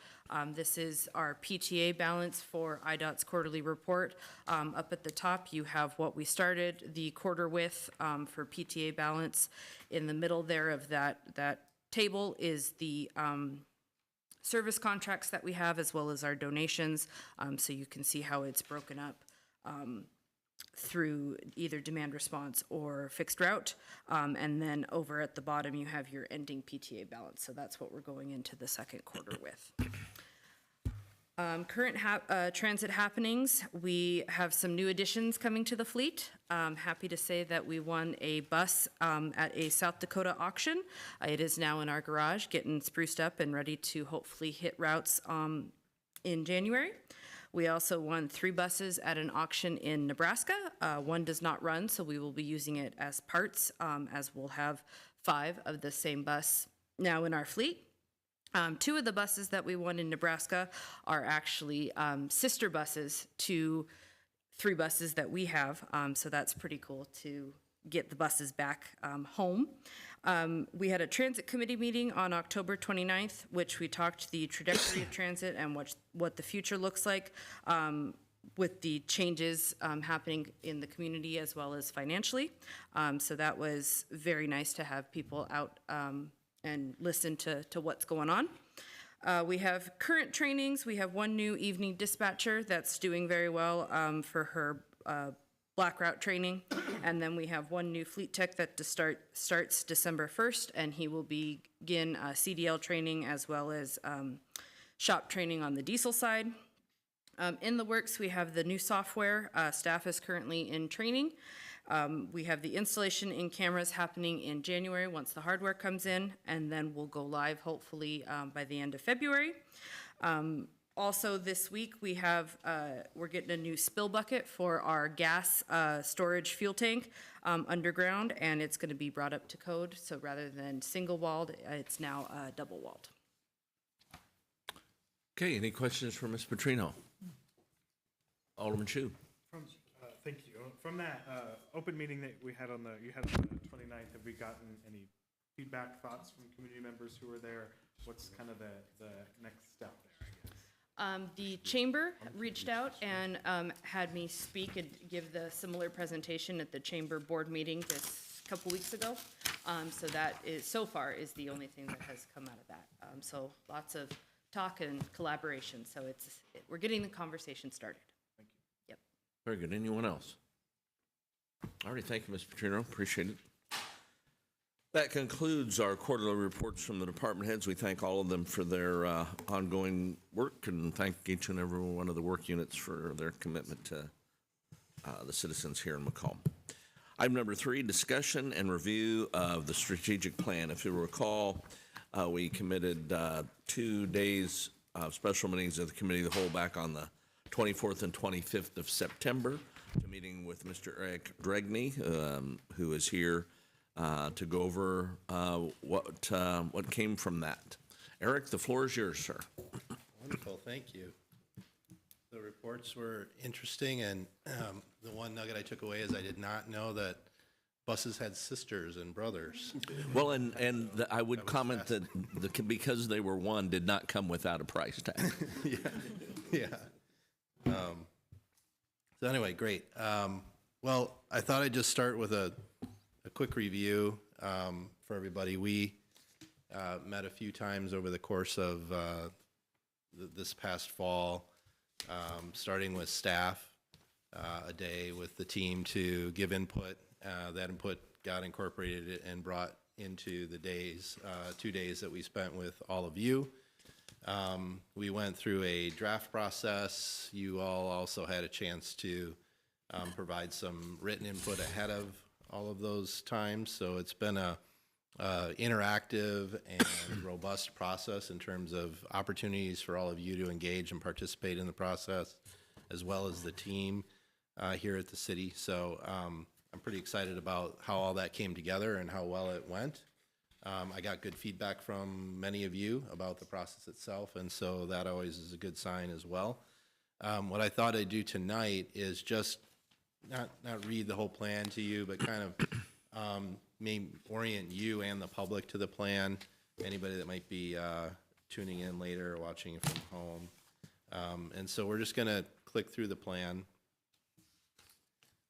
N: This is our PTA balance for IDOT's quarterly report. Up at the top, you have what we started the quarter with for PTA balance. In the middle there of that table is the service contracts that we have as well as our donations. So you can see how it's broken up through either demand response or fixed route. And then over at the bottom, you have your ending PTA balance. So that's what we're going into the second quarter with. Current transit happenings, we have some new additions coming to the fleet. Happy to say that we won a bus at a South Dakota auction. It is now in our garage, getting spruced up and ready to hopefully hit routes in January. We also won 3 buses at an auction in Nebraska. 1 does not run, so we will be using it as parts, as we'll have 5 of the same bus now in our fleet. 2 of the buses that we won in Nebraska are actually sister buses to 3 buses that we have, so that's pretty cool to get the buses back home. We had a transit committee meeting on October 29th, which we talked the trajectory of transit and what the future looks like with the changes happening in the community as well as financially. So that was very nice to have people out and listen to what's going on. We have current trainings. We have 1 new evening dispatcher that's doing very well for her black route training. And then we have 1 new fleet tech that starts December 1st, and he will begin CDL training as well as shop training on the diesel side. In the works, we have the new software. Staff is currently in training. We have the installation in cameras happening in January once the hardware comes in, and then we'll go live hopefully by the end of February. Also this week we're getting a new spill bucket for our gas storage fuel tank underground, and it's going to be brought up to code. So rather than single walled, it's now double walled.
A: Okay, any questions for Ms. Petrino? Alderman Chu.
I: Thank you. From that open meeting that you had on the 29th, have we gotten any feedback, thoughts from community members who were there? What's kind of the next step there, I guess?
N: The chamber reached out and had me speak and give the similar presentation at the chamber board meeting this couple weeks ago. So that is, so far, is the only thing that has come out of that. So lots of talk and collaboration. So we're getting the conversation started.
I: Thank you.
N: Yep.
A: Very good. Anyone else? All right, thank you, Ms. Petrino. Appreciate it. That concludes our quarterly reports from the department heads. We thank all of them for their ongoing work and thank each and every one of the work units for their commitment to the citizens here in Macomb. Item number 3, discussion and review of the strategic plan. If you recall, we committed 2 days of special meetings of the committee of the whole back on the 24th and 25th of September to meeting with Mr. Eric Dregney, who is here to go over what came from that. Eric, the floor is yours, sir.
O: Wonderful, thank you. The reports were interesting, and the one nugget I took away is I did not know that buses had sisters and brothers.
A: Well, I would comment that because they were one, did not come without a price tag.
O: Yeah. So anyway, great. Well, I thought I'd just start with a quick review for everybody. We met a few times over the course of this past fall, starting with staff, a day with the team to give input. That input got incorporated and brought into the days, 2 days that we spent with all of you. We went through a draft process. You all also had a chance to provide some written input ahead of all of those times. So it's been a interactive and robust process in terms of opportunities for all of you to engage and participate in the process, as well as the team here at the city. So I'm pretty excited about how all that came together and how well it went. I got good feedback from many of you about the process itself, and so that always is a good sign as well. What I thought I'd do tonight is just not read the whole plan to you, but kind of may orient you and the public to the plan, anybody that might be tuning in later or watching it from home. And so we're just going to click through the plan.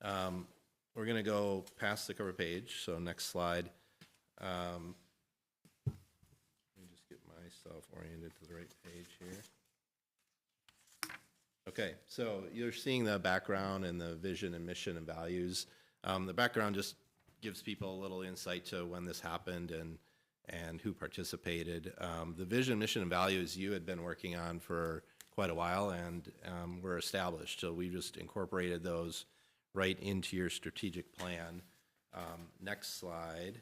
O: We're going to go past the cover page, so next slide. Let me just get myself oriented to the right page here. Okay, so you're seeing the background and the vision and mission and values. The background just gives people a little insight to when this happened and who participated. The vision, mission, and values you had been working on for quite a while and were established. So we just incorporated those right into your strategic plan. Next slide.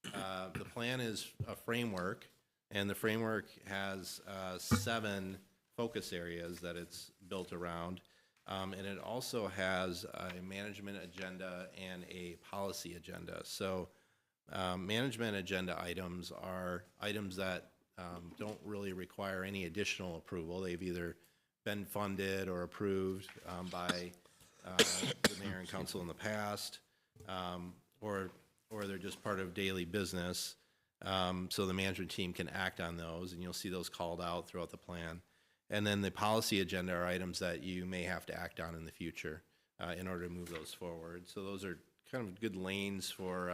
O: The plan is a framework, and the framework has 7 focus areas that it's built around. And it also has a management agenda and a policy agenda. So management agenda items are items that don't really require any additional approval. They've either been funded or approved by the mayor and council in the past, or they're just part of daily business. So the management team can act on those, and you'll see those called out throughout the plan. And then the policy agenda are items that you may have to act on in the future in order to move those forward. So those are kind of good lanes for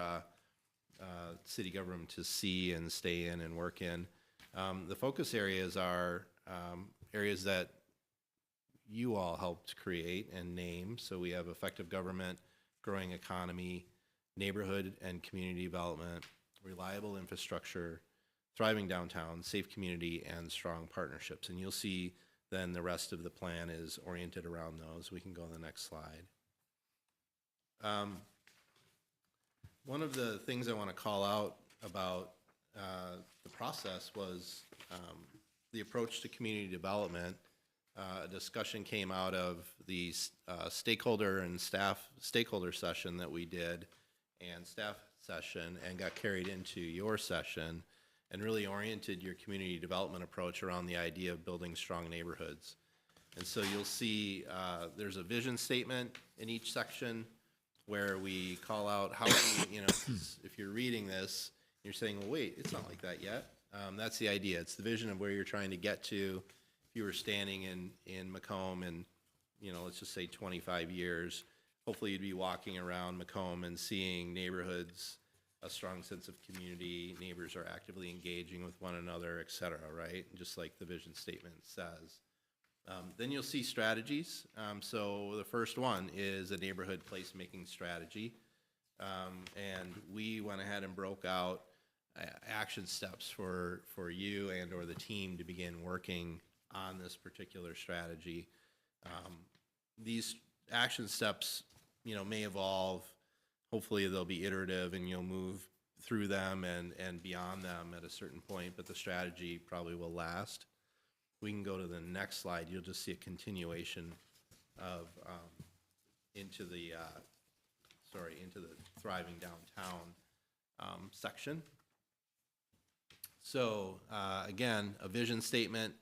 O: city government to see and stay in and work in. The focus areas are areas that you all helped create and name. So we have effective government, growing economy, neighborhood and community development, reliable infrastructure, thriving downtown, safe community, and strong partnerships. And you'll see then the rest of the plan is oriented around those. We can go on the next slide. One of the things I want to call out about the process was the approach to community development. A discussion came out of the stakeholder and stakeholder session that we did and staff session and got carried into your session and really oriented your community development approach around the idea of building strong neighborhoods. And so you'll see there's a vision statement in each section where we call out how, if you're reading this, you're saying, well, wait, it's not like that yet. That's the idea. It's the vision of where you're trying to get to. If you were standing in Macomb in, let's just say 25 years, hopefully you'd be walking around Macomb and seeing neighborhoods, a strong sense of community, neighbors are actively engaging with one another, et cetera, right? Just like the vision statement says. Then you'll see strategies. So the first one is a neighborhood placemaking strategy. And we went ahead and broke out action steps for you and or the team to begin working on this particular strategy. These action steps, may evolve. Hopefully they'll be iterative and you'll move through them and beyond them at a certain point, but the strategy probably will last. We can go to the next slide. You'll just see a continuation of into the thriving downtown section. So again, a vision statement.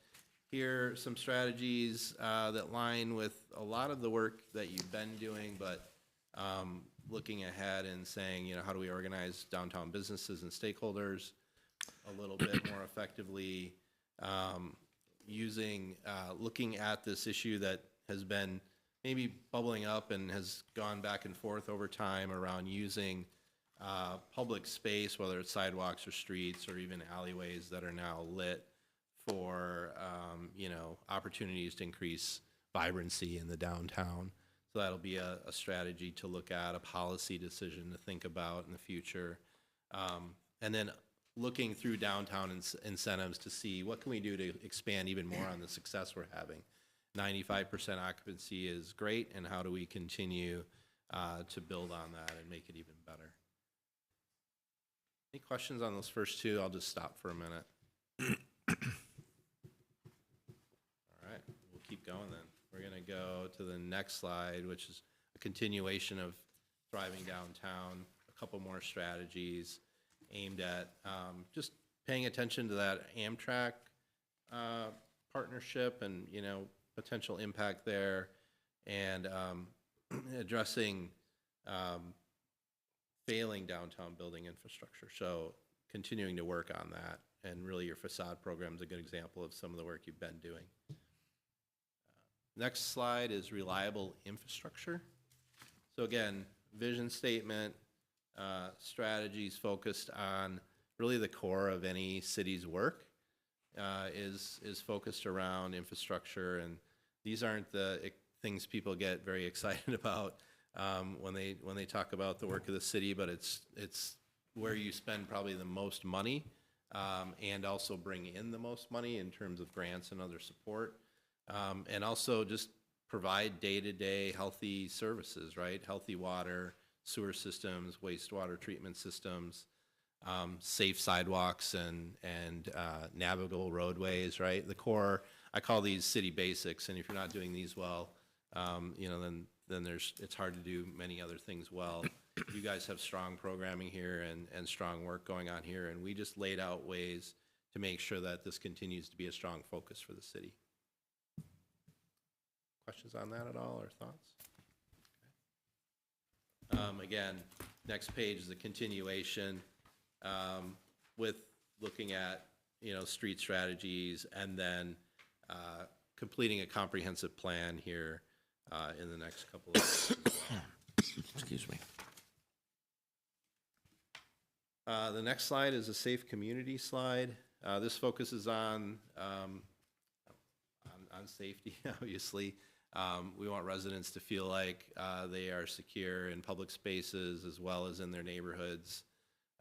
O: Here are some strategies that line with a lot of the work that you've been doing, but looking ahead and saying, how do we organize downtown businesses and stakeholders a little bit more effectively, looking at this issue that has been maybe bubbling up and has gone back and forth over time around using public space, whether it's sidewalks or streets or even alleyways that are now lit for, opportunities to increase vibrancy in the downtown. So that'll be a strategy to look at, a policy decision to think about in the future. And then looking through downtown incentives to see what can we do to expand even more on the success we're having. 95% occupancy is great, and how do we continue to build on that and make it even better? Any questions on those first two? I'll just stop for a minute. All right, we'll keep going then. We're gonna go to the next slide, which is a continuation of thriving downtown, a couple more strategies aimed at just paying attention to that Amtrak partnership and, you know, potential impact there, and addressing failing downtown building infrastructure. So continuing to work on that, and really your facade program is a good example of some of the work you've been doing. Next slide is reliable infrastructure. So again, vision statement, strategies focused on really the core of any city's work is focused around infrastructure, and these aren't the things people get very excited about when they talk about the work of the city, but it's where you spend probably the most money and also bring in the most money in terms of grants and other support, and also just provide day-to-day healthy services, right? Healthy water, sewer systems, wastewater treatment systems, safe sidewalks and navigable roadways, right? The core, I call these city basics, and if you're not doing these well, you know, then it's hard to do many other things well. You guys have strong programming here and strong work going on here, and we just laid out ways to make sure that this continues to be a strong focus for the city. Questions on that at all, or thoughts? Okay. Again, next page is a continuation with looking at, you know, street strategies, and then completing a comprehensive plan here in the next couple of years as well.
A: Excuse me.
O: The next slide is a safe community slide. This focuses on safety, obviously. We want residents to feel like they are secure in public spaces as well as in their neighborhoods.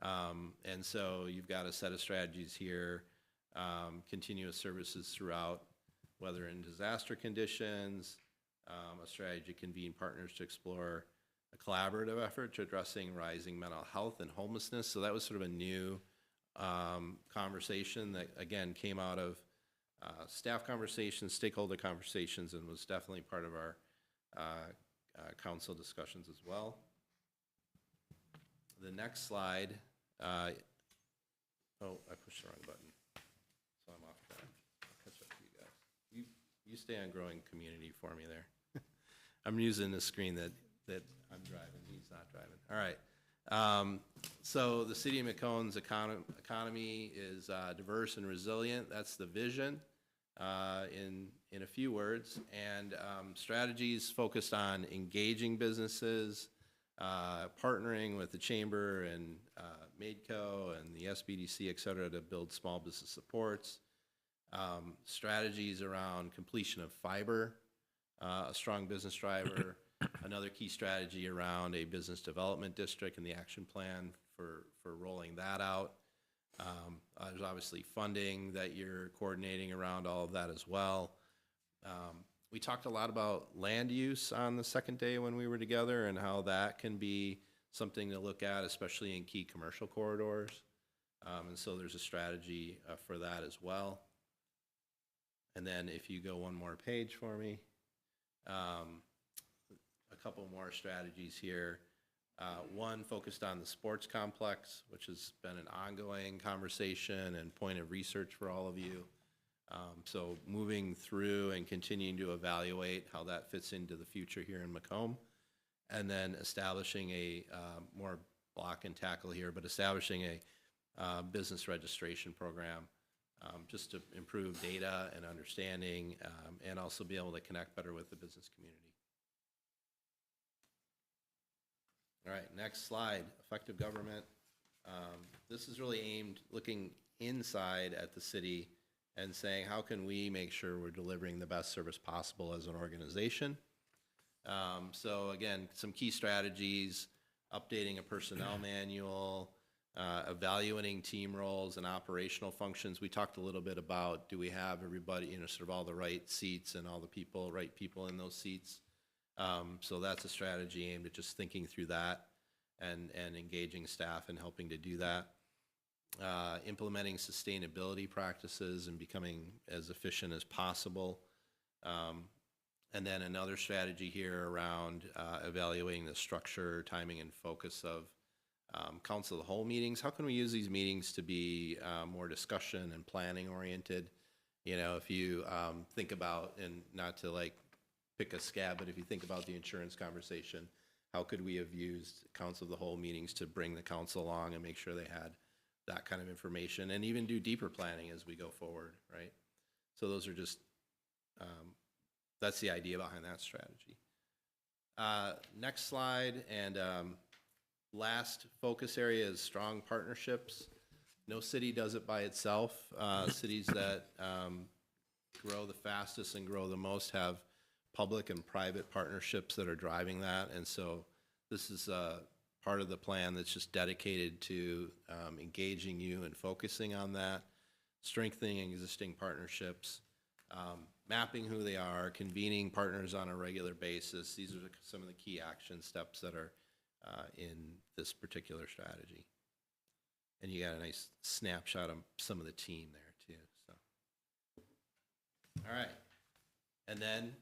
O: And so you've got a set of strategies here, continuous services throughout, whether in disaster conditions, a strategy to convene partners to explore a collaborative effort to addressing rising mental health and homelessness. So that was sort of a new conversation that, again, came out of staff conversations, stakeholder conversations, and was definitely part of our council discussions as well. The next slide, oh, I pushed the wrong button, so I'm off track. I'll catch up to you guys. You stay on growing community for me there. I'm using the screen that I'm driving, he's not driving. All right. So the city of Macomb's economy is diverse and resilient. That's the vision in a few words. And strategies focused on engaging businesses, partnering with the chamber and MADCO and the SBDC, et cetera, to build small business supports. Strategies around completion of fiber, a strong business driver. Another key strategy around a business development district and the action plan for rolling that out. There's obviously funding that you're coordinating around all of that as well. We talked a lot about land use on the second day when we were together, and how that can be something to look at, especially in key commercial corridors. And so there's a strategy for that as well. And then if you go one more page for me, a couple more strategies here. One focused on the sports complex, which has been an ongoing conversation and point of research for all of you. So moving through and continuing to evaluate how that fits into the future here in Macomb, and then establishing a more block and tackle here, but establishing a business registration program just to improve data and understanding, and also be able to connect better with the business community. All right, next slide, effective government. This is really aimed looking inside at the city and saying, how can we make sure we're delivering the best service possible as an organization? So again, some key strategies, updating a personnel manual, evaluating team roles and operational functions. We talked a little bit about, do we have everybody, sort of all the right seats and all the right people in those seats? So that's a strategy aimed at just thinking through that and engaging staff and helping to do that. Implementing sustainability practices and becoming as efficient as possible. And then another strategy here around evaluating the structure, timing, and focus of council of the whole meetings. How can we use these meetings to be more discussion and planning oriented? If you think about, and not to like pick a scab, but if you think about the insurance conversation, how could we have used council of the whole meetings to bring the council along and make sure they had that kind of information, and even do deeper planning as we go forward, right? So those are just, that's the idea behind that strategy. Next slide, and last focus area is strong partnerships. No city does it by itself. Cities that grow the fastest and grow the most have public and private partnerships that are driving that, and so this is part of the plan that's just dedicated to engaging you and focusing on that, strengthening existing partnerships, mapping who they are, convening partners on a regular basis. These are some of the key action steps that are in this particular strategy. And you got a nice snapshot of some of the team there too. So, all right. And then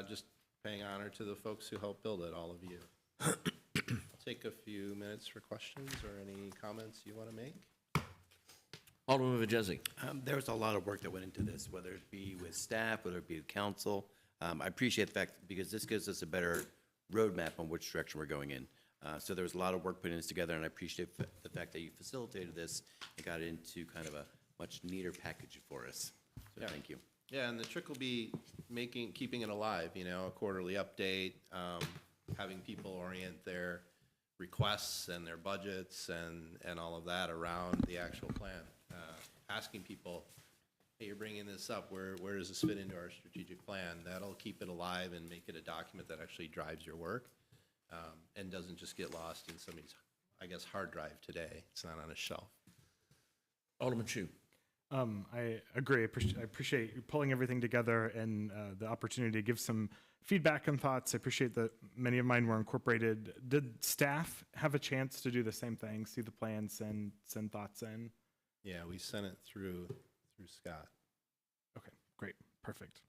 O: just paying honor to the folks who helped build it, all of you. I'll take a few minutes for questions or any comments you want to make.
A: Alderman Vajezzi.
C: There was a lot of work that went into this, whether it be with staff, whether it be with council. I appreciate the fact, because this gives us a better roadmap on which direction we're going in. So there was a lot of work putting this together, and I appreciate the fact that you facilitated this and got it into kind of a much neater package for us. So thank you.
O: Yeah, and the trick will be keeping it alive, a quarterly update, having people orient their requests and their budgets and all of that around the actual plan. Asking people, hey, you're bringing this up, where does this fit into our strategic plan? That'll keep it alive and make it a document that actually drives your work and doesn't just get lost in somebody's, I guess, hard drive today. It's not on a shelf.
A: Alderman Chu.
I: I agree. I appreciate you pulling everything together and the opportunity to give some feedback and thoughts. I appreciate that many of mine were incorporated. Did staff have a chance to do the same thing, see the plan, send thoughts in?
O: Yeah, we sent it through Scott.
I: Okay, great, perfect.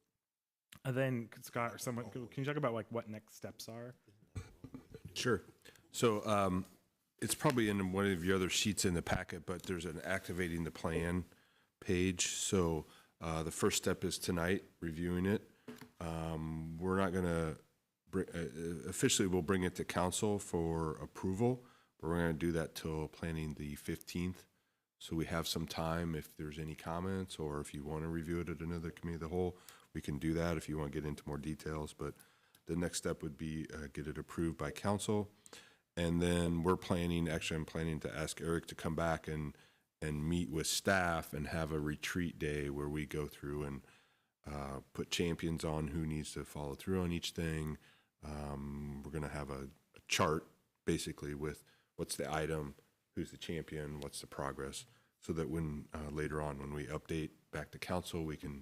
I: And then Scott or someone, can you talk about like what next steps are?
D: Sure. So it's probably in one of your other sheets in the packet, but there's an activating the plan page. So the first step is tonight, reviewing it. We're not going to officially, we'll bring it to council for approval, but we're going to do that till planning the 15th. So we have some time if there's any comments, or if you want to review it at another committee of the whole, we can do that if you want to get into more details. But the next step would be get it approved by council. And then I'm planning to ask Eric to come back and meet with staff and have a retreat day where we go through and put champions on who needs to follow through on each thing. We're going to have a chart basically with what's the item, who's the champion, what's the progress, so that when later on when we update back to council, we can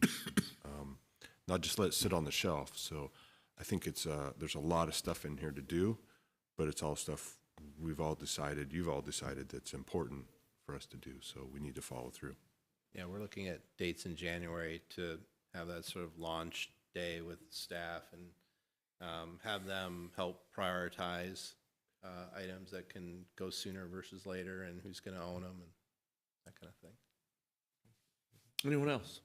D: not just let it sit on the shelf. So I think it's there's a lot of stuff in here to do, but it's all stuff you've all decided that's important for us to do. So we need to follow through.
O: Yeah, we're looking at dates in January to have that sort of launch day with staff and have them help prioritize items that can go sooner versus later, and who's going to own them and that kind of thing.
A: Anyone else?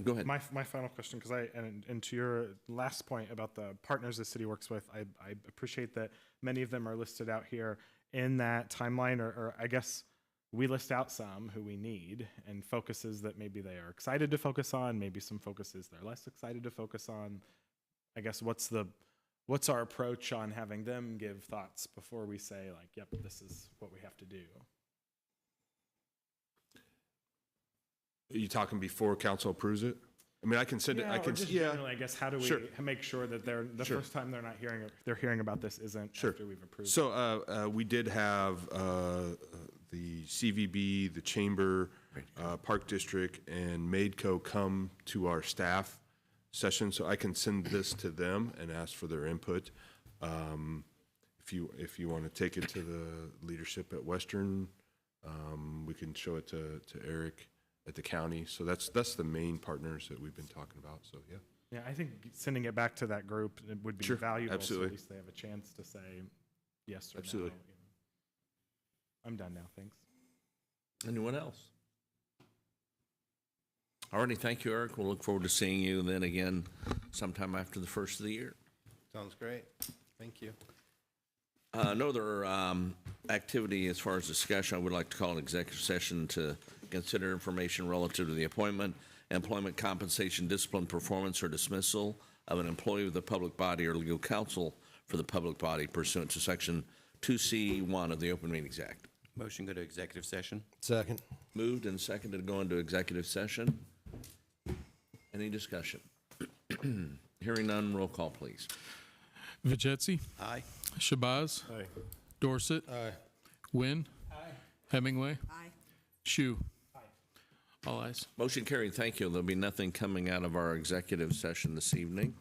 A: Go ahead.
I: My final question, because and to your last point about the partners the city works with, I appreciate that many of them are listed out here in that timeline, or I guess we list out some who we need and focuses that maybe they are excited to focus on, maybe some focuses they're less excited to focus on. I guess what's our approach on having them give thoughts before we say like, yep, this is what we have to do?
D: Are you talking before council approves it? I mean, I can send it. I can.
I: Generally, I guess, how do we make sure that they're first time they're hearing about this isn't after we've approved?
D: So we did have the CVB, the Chamber, Park District, and MaidCo come to our staff session, so I can send this to them and ask for their input. If you want to take it to the leadership at Western, we can show it to Eric at the county. So that's the main partners that we've been talking about. So yeah.
I: Yeah, I think sending it back to that group it would be
D: Sure,
I: valuable.
D: absolutely.
I: So at least they have a chance to say yes or
D: Absolutely.
I: no. I'm done now. Thanks.
A: Anyone else? Alrighty, thank you, Eric. We'll look forward to seeing you then again sometime after the first of the year.
O: Sounds great. Thank you.
A: No other activity as far as discussion. I would like to call an executive session to consider information relative to the appointment, employment, compensation, discipline, performance, or dismissal of an employee of the public body or legal counsel for the public body pursuant to Section 2C1 of the Open Meetings Act.
C: Motion go to executive session?
E: Second.
A: Moved and seconded to go into executive session. Any discussion? Hearing none, roll call, please.
B: Vijetsi.
C: Aye.
B: Shabazz.
E: Aye.
B: Dorset.
E: Aye.
B: Wynn. Hemingway. Shu. All ayes.
A: Motion carried. Thank you. There'll be nothing coming out of our executive session this evening.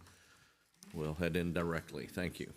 A: We'll head in directly. Thank you.